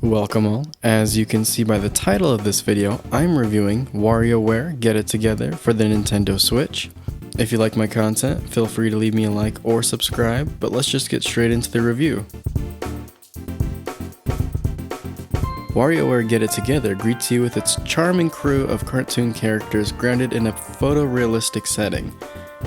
Welcome all. As you can see by the title of this video, I'm reviewing WarioWare Get It Together for the Nintendo Switch. If you like my content, feel free to leave me a like or subscribe, but let's just get straight into the review. WarioWare Get It Together greets you with its charming crew of cartoon characters grounded in a photorealistic setting.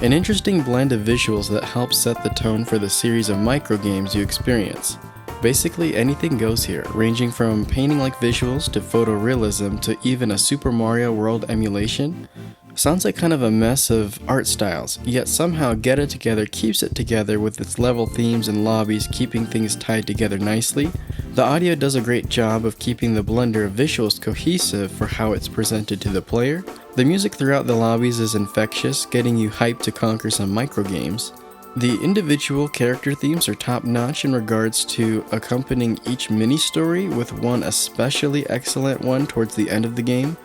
An interesting blend of visuals that helps set the tone for the series of microgames you experience. Basically anything goes here, ranging from painting-like visuals to photorealism to even a Super Mario World emulation. Sounds like kind of a mess of art styles, yet somehow Get It Together keeps it together with its level themes and lobbies keeping things tied together nicely. The audio does a great job of keeping the blender of visuals cohesive for how it's presented to the player. The music throughout the lobbies is infectious, getting you hyped to conquer some microgames. The individual character themes are top-notch in regards to accompanying each mini-story, with one especially excellent one towards the end of the game.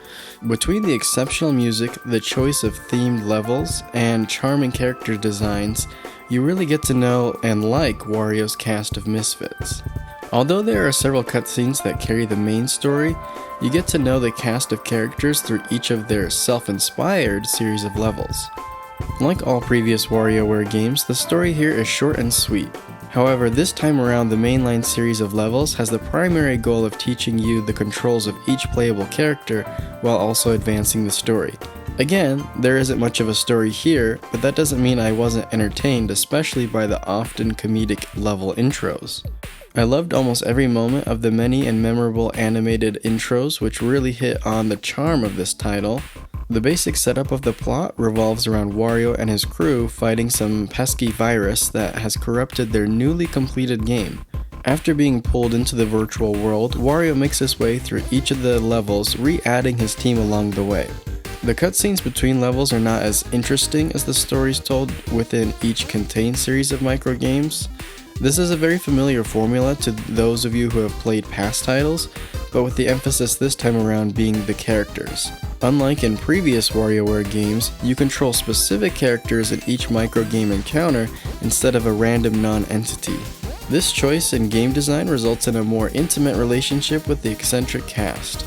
Between the exceptional music, the choice of themed levels, and charming character designs, you really get to know and like Wario's cast of misfits. Although there are several cutscenes that carry the main story, you get to know the cast of characters through each of their self-inspired series of levels. Like all previous WarioWare games, the story here is short and sweet. However, this time around the mainline series of levels has the primary goal of teaching you the controls of each playable character while also advancing the story. Again, there isn't much of a story here, but that doesn't mean I wasn't entertained, especially by the often comedic level intros. I loved almost every moment of the many and memorable animated intros, which really hit on the charm of this title. The basic setup of the plot revolves around Wario and his crew fighting some pesky virus that has corrupted their newly completed game. After being pulled into the virtual world, Wario makes his way through each of the levels, re-adding his team along the way. The cutscenes between levels are not as interesting as the stories told within each contained series of microgames. This is a very familiar formula to those of you who have played past titles, but with the emphasis this time around being the characters. Unlike in previous WarioWare games, you control specific characters in each microgame encounter instead of a random non-entity. This choice in game design results in a more intimate relationship with the eccentric cast.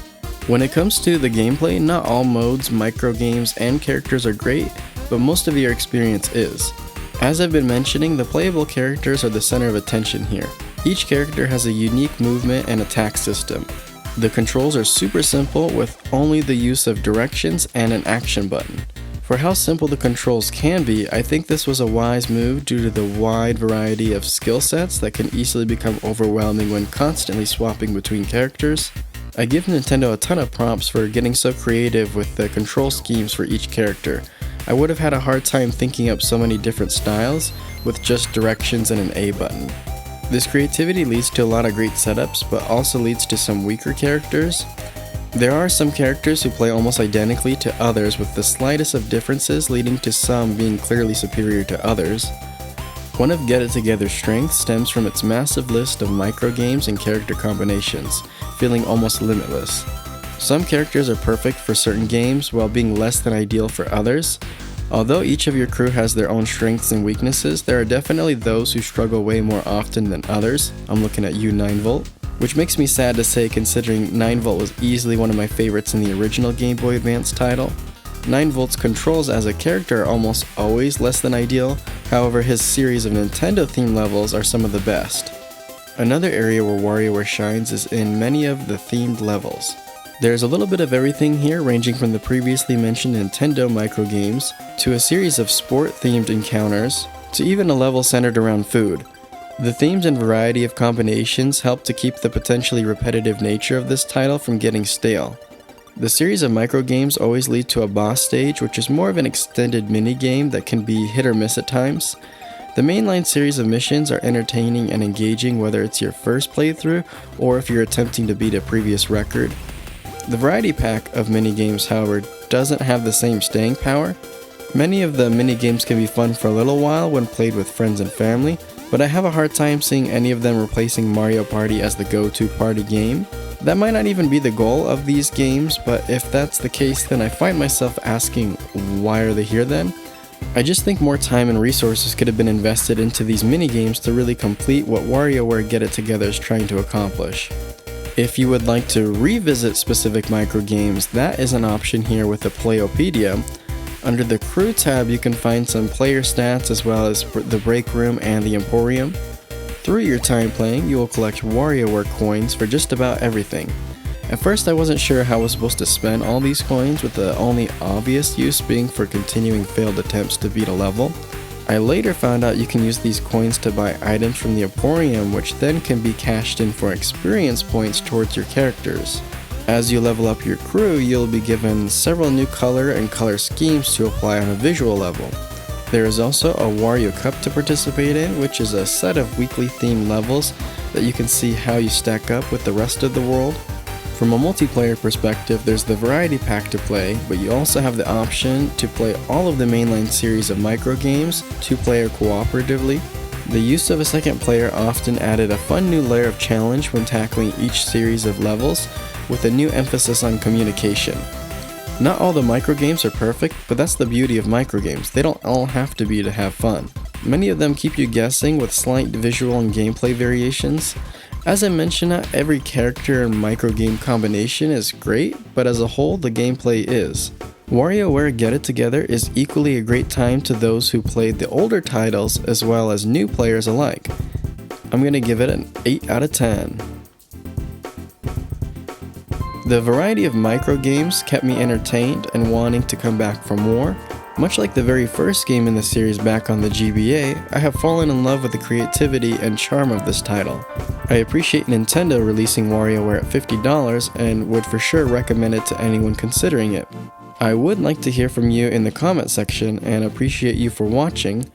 When it comes to the gameplay, not all modes, microgames, and characters are great, but most of your experience is. As I've been mentioning, the playable characters are the center of attention here. Each character has a unique movement and attack system. The controls are super simple with only the use of directions and an action button. For how simple the controls can be, I think this was a wise move due to the wide variety of skill sets that can easily become overwhelming when constantly swapping between characters. I give Nintendo a ton of props for getting so creative with the control schemes for each character. I would have had a hard time thinking up so many different styles with just directions and an A button. This creativity leads to a lot of great setups, but also leads to some weaker characters. There are some characters who play almost identically to others with the slightest of differences, leading to some being clearly superior to others. One of Get It Together's strengths stems from its massive list of microgames and character combinations, feeling almost limitless. Some characters are perfect for certain games while being less than ideal for others. Although each of your crew has their own strengths and weaknesses, there are definitely those who struggle way more often than others. I'm looking at you, 9V, which makes me sad to say considering 9V was easily one of my favorites in the original Game Boy Advance title. 9V's controls as a character are almost always less than ideal, however his series of Nintendo-themed levels are some of the best. Another area where WarioWare shines is in many of the themed levels. There's a little bit of everything here, ranging from the previously mentioned Nintendo microgames, to a series of sport-themed encounters, to even a level centered around food. The themes and variety of combinations help to keep the potentially repetitive nature of this title from getting stale. The series of microgames always lead to a boss stage, which is more of an extended minigame that can be hit or miss at times. The mainline series of missions are entertaining and engaging whether it's your first playthrough or if you're attempting to beat a previous record. The variety pack of minigames, however, doesn't have the same staying power. Many of the minigames can be fun for a little while when played with friends and family, but I have a hard time seeing any of them replacing Mario Party as the go-to party game. That might not even be the goal of these games, but if that's the case, then I find myself asking, why are they here then? I just think more time and resources could have been invested into these minigames to really complete what WarioWare Get It Together is trying to accomplish. If you would like to revisit specific microgames, that is an option here with the Playopedia. Under the Crew tab, you can find some player stats as well as the Break Room and the Emporium. Through your time playing, you will collect WarioWare coins for just about everything. At first I wasn't sure how I was supposed to spend all these coins, with the only obvious use being for continuing failed attempts to beat a level. I later found out you can use these coins to buy items from the Emporium, which then can be cashed in for experience points towards your characters. As you level up your crew, you'll be given several new color and color schemes to apply on a visual level. There is also a Wario Cup to participate in, which is a set of weekly themed levels that you can see how you stack up with the rest of the world. From a multiplayer perspective, there's the Variety Pack to play, but you also have the option to play all of the mainline series of microgames, 2-player cooperatively. The use of a second player often added a fun new layer of challenge when tackling each series of levels, with a new emphasis on communication. Not all the microgames are perfect, but that's the beauty of microgames. They don't all have to be to have fun. Many of them keep you guessing with slight visual and gameplay variations. As I mentioned, not every character and microgame combination is great, but as a whole, the gameplay is. WarioWare Get It Together is equally a great time to those who played the older titles as well as new players alike. I'm going to give it an 8 out of 10. The variety of microgames kept me entertained and wanting to come back for more. Much like the very first game in the series back on the GBA, I have fallen in love with the creativity and charm of this title. I appreciate Nintendo releasing WarioWare at $50 and would for sure recommend it to anyone considering it. I would like to hear from you in the comment section and appreciate you for watching.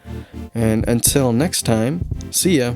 And until next time, see ya!